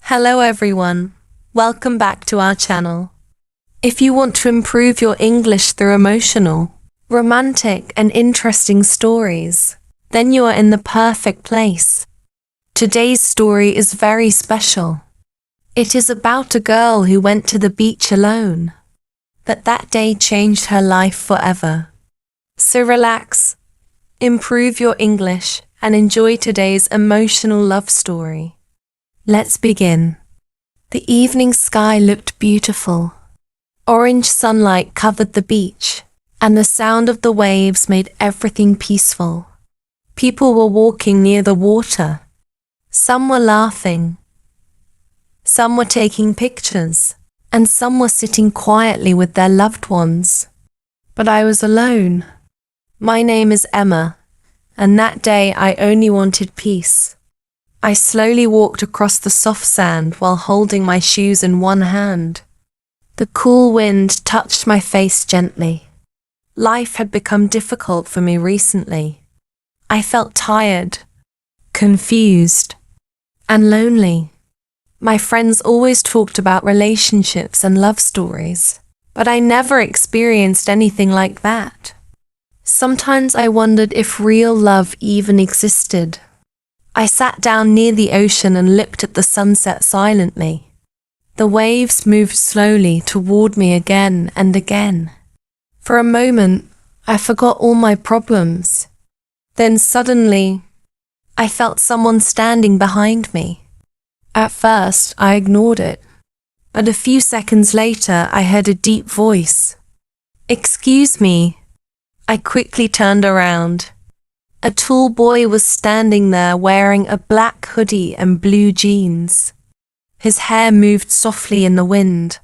Hello everyone, welcome back to our channel. If you want to improve your English through emotional, romantic and interesting stories, then you are in the perfect place. Today's story is very special. It is about a girl who went to the beach alone, but that day changed her life forever. So relax, improve your English and enjoy today's emotional love story. Let's begin. The evening sky looked beautiful. Orange sunlight covered the beach, and the sound of the waves made everything peaceful. People were walking near the water. Some were laughing. Some were taking pictures, and some were sitting quietly with their loved ones. But I was alone. My name is Emma, and that day I only wanted peace. I slowly walked across the soft sand while holding my shoes in one hand. The cool wind touched my face gently. Life had become difficult for me recently. I felt tired, confused, and lonely. My friends always talked about relationships and love stories, but I never experienced anything like that. Sometimes I wondered if real love even existed. I sat down near the ocean and looked at the sunset silently. The waves moved slowly toward me again and again. For a moment, I forgot all my problems. Then suddenly, I felt someone standing behind me. At first, I ignored it, but a few seconds later, I heard a deep voice. "Excuse me." I quickly turned around. A tall boy was standing there wearing a black hoodie and blue jeans. His hair moved softly in the wind,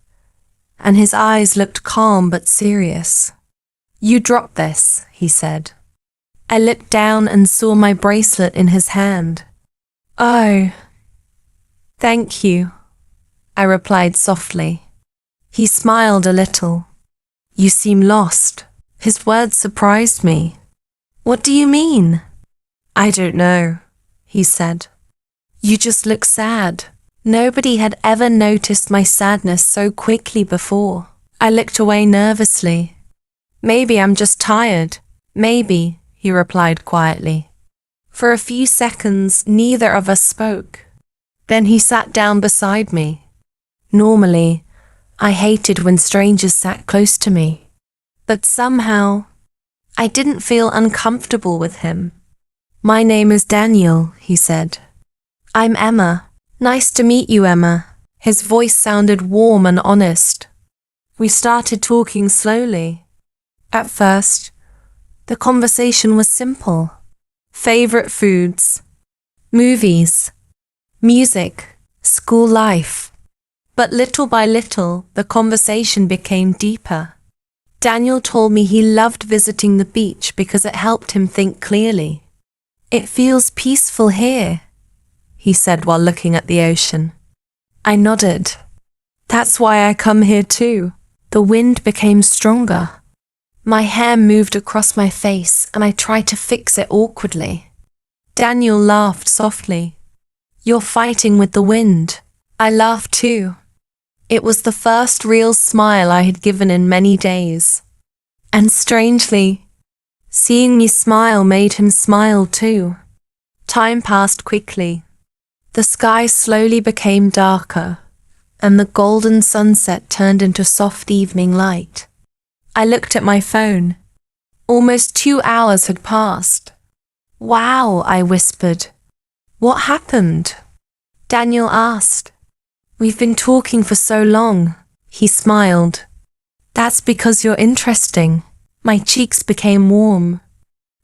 and his eyes looked calm but serious. "You dropped this," he said. I looked down and saw my bracelet in his hand. "Oh, thank you," I replied softly. He smiled a little. "You seem lost." His words surprised me. "What do you mean?" "I don't know," he said. "You just look sad." Nobody had ever noticed my sadness so quickly before. I looked away nervously. "Maybe I'm just tired." "Maybe," he replied quietly. For a few seconds, neither of us spoke. Then he sat down beside me. Normally, I hated when strangers sat close to me. But somehow, I didn't feel uncomfortable with him. "My name is Daniel," he said. "I'm Emma. Nice to meet you, Emma." His voice sounded warm and honest. We started talking slowly. At first, the conversation was simple. Favorite foods, movies, music, school life. But little by little, the conversation became deeper. Daniel told me he loved visiting the beach because it helped him think clearly. "It feels peaceful here," he said while looking at the ocean. I nodded. "That's why I come here too." The wind became stronger. My hair moved across my face and I tried to fix it awkwardly. Daniel laughed softly. "You're fighting with the wind." I laughed too. It was the first real smile I had given in many days. And strangely, seeing me smile made him smile too. Time passed quickly. The sky slowly became darker, and the golden sunset turned into soft evening light. I looked at my phone. Almost 2 hours had passed. "Wow," I whispered. "What happened?" Daniel asked. "We've been talking for so long." He smiled. "That's because you're interesting." My cheeks became warm.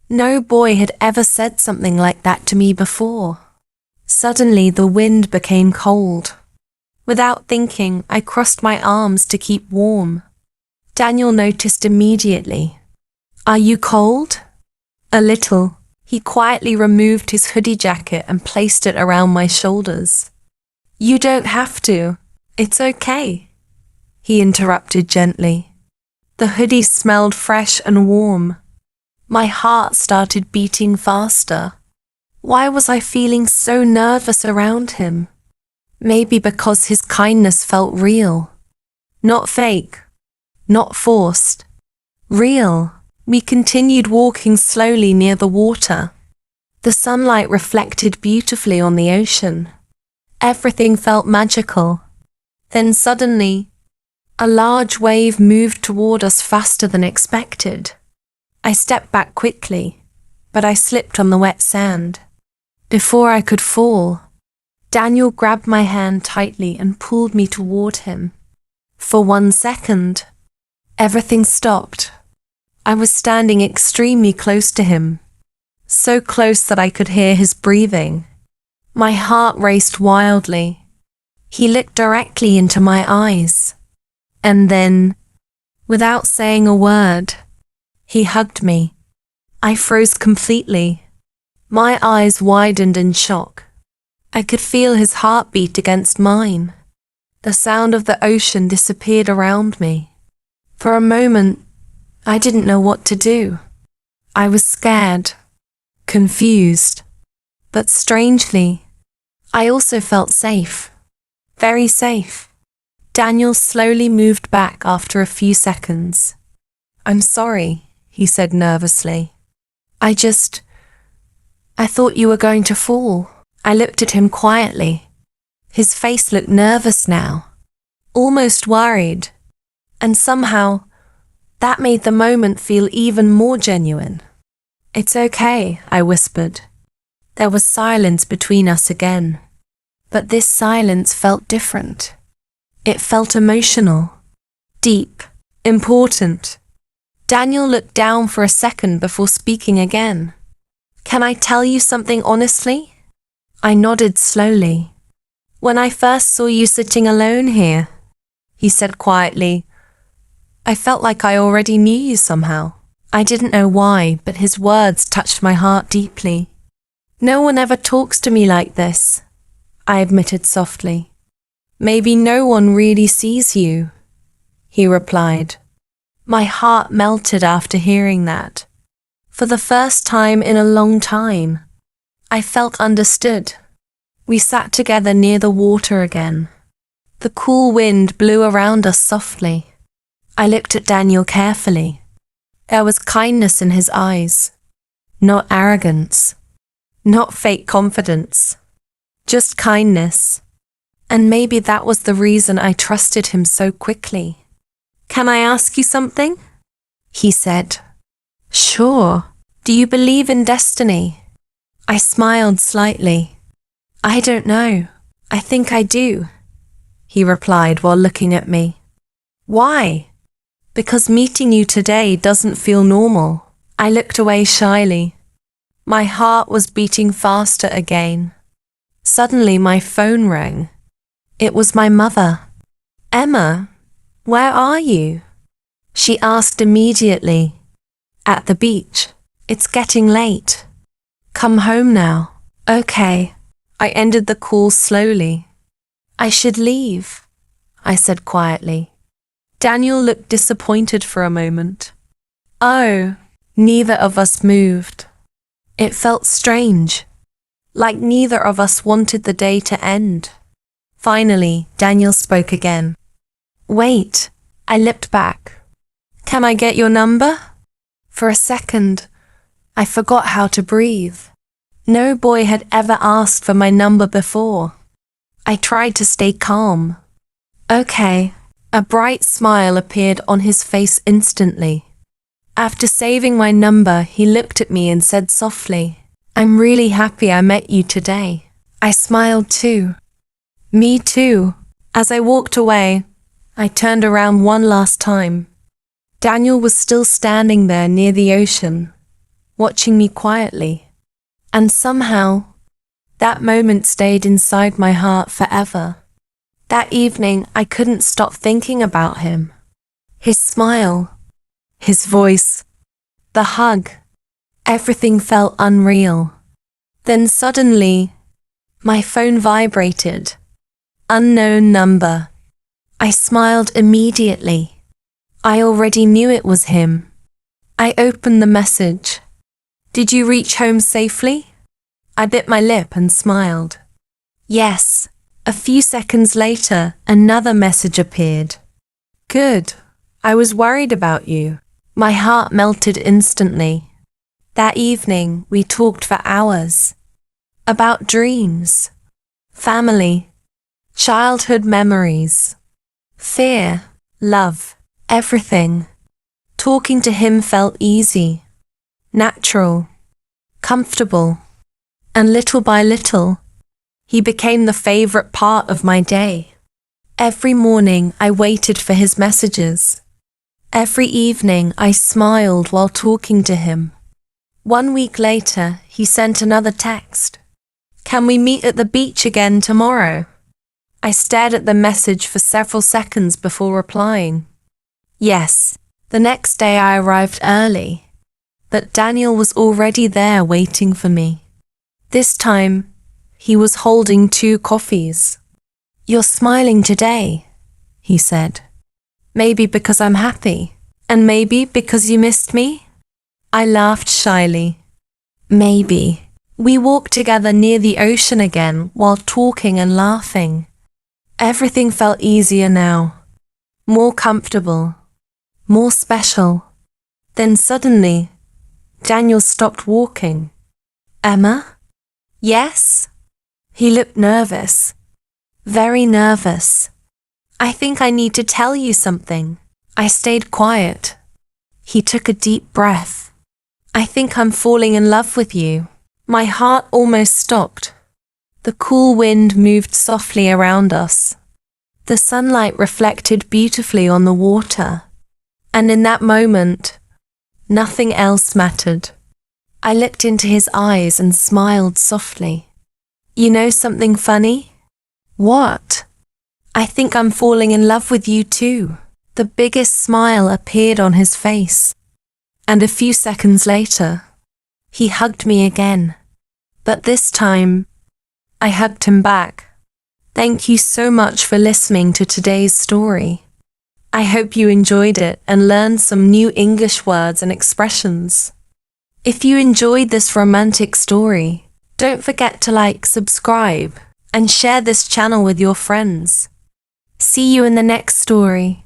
No boy had ever said something like that to me before. Suddenly, the wind became cold. Without thinking, I crossed my arms to keep warm. Daniel noticed immediately. "Are you cold?" "A little." He quietly removed his hoodie jacket and placed it around my shoulders. "You don't have to. It's okay," he interrupted gently. The hoodie smelled fresh and warm. My heart started beating faster. Why was I feeling so nervous around him? Maybe because his kindness felt real. Not fake. Not forced. Real. We continued walking slowly near the water. The sunlight reflected beautifully on the ocean. Everything felt magical. Then suddenly, a large wave moved toward us faster than expected. I stepped back quickly, but I slipped on the wet sand. Before I could fall, Daniel grabbed my hand tightly and pulled me toward him. For 1 second, everything stopped. I was standing extremely close to him, so close that I could hear his breathing. My heart raced wildly. He looked directly into my eyes. And then, without saying a word, he hugged me. I froze completely. My eyes widened in shock. I could feel his heartbeat against mine. The sound of the ocean disappeared around me. For a moment, I didn't know what to do. I was scared, confused, but strangely, I also felt safe. Very safe. Daniel slowly moved back after a few seconds. "I'm sorry," he said nervously. I thought you were going to fall." I looked at him quietly. His face looked nervous now, almost worried, and somehow that made the moment feel even more genuine. "It's okay," I whispered. There was silence between us again, but this silence felt different. It felt emotional, deep, important. Daniel looked down for a second before speaking again. "Can I tell you something honestly?" I nodded slowly. "When I first saw you sitting alone here," he said quietly, "I felt like I already knew you somehow. I didn't know why, but his words touched my heart deeply. No one ever talks to me like this," I admitted softly. "Maybe no one really sees you," he replied. My heart melted after hearing that. For the first time in a long time, I felt understood. We sat together near the water again. The cool wind blew around us softly. I looked at Daniel carefully. There was kindness in his eyes, not arrogance, not fake confidence, just kindness. And maybe that was the reason I trusted him so quickly. "Can I ask you something?" he said. "Sure. Do you believe in destiny?" I smiled slightly. "I don't know. I think I do," he replied while looking at me. "Why?" "Because meeting you today doesn't feel normal." I looked away shyly. My heart was beating faster again. Suddenly my phone rang. It was my mother. "Emma, where are you?" she asked immediately. "At the beach. It's getting late. Come home now." "Okay." I ended the call slowly. "I should leave," I said quietly. Daniel looked disappointed for a moment. Oh, neither of us moved. It felt strange, like neither of us wanted the day to end. Finally, Daniel spoke again. "Wait," I leapt back. "Can I get your number?" For a second, I forgot how to breathe. No boy had ever asked for my number before. I tried to stay calm. "Okay." A bright smile appeared on his face instantly. After saving my number, he looked at me and said softly, "I'm really happy I met you today." I smiled too. "Me too." As I walked away, I turned around one last time. Daniel was still standing there near the ocean, watching me quietly. And somehow, that moment stayed inside my heart forever. That evening, I couldn't stop thinking about him. His smile, his voice, the hug, everything felt unreal. Then suddenly, my phone vibrated. Unknown number. I smiled immediately. I already knew it was him. I opened the message. "Did you reach home safely?" I bit my lip and smiled. "Yes," A few seconds later, another message appeared. Good. I was worried about you. My heart melted instantly. That evening, we talked for hours. About dreams, family, childhood memories, fear, love, everything. Talking to him felt easy, natural, comfortable, and little by little, he became the favorite part of my day. Every morning I waited for his messages. Every evening I smiled while talking to him. 1 week later, he sent another text. Can we meet at the beach again tomorrow? I stared at the message for several seconds before replying. Yes. The next day I arrived early, but Daniel was already there waiting for me. This time, he was holding 2 coffees. You're smiling today, he said. Maybe because I'm happy, and maybe because you missed me? I laughed shyly. Maybe. We walked together near the ocean again while talking and laughing. Everything felt easier now, more comfortable, more special. Then suddenly, Daniel stopped walking. Emma? Yes? He looked nervous. Very nervous. I think I need to tell you something. I stayed quiet. He took a deep breath. I think I'm falling in love with you. My heart almost stopped. The cool wind moved softly around us. The sunlight reflected beautifully on the water. And in that moment, nothing else mattered. I looked into his eyes and smiled softly. You know something funny? What? I think I'm falling in love with you too. The biggest smile appeared on his face. And a few seconds later, he hugged me again. But this time, I hugged him back. Thank you so much for listening to today's story. I hope you enjoyed it and learned some new English words and expressions. If you enjoyed this romantic story, don't forget to like, subscribe, and share this channel with your friends. See you in the next story.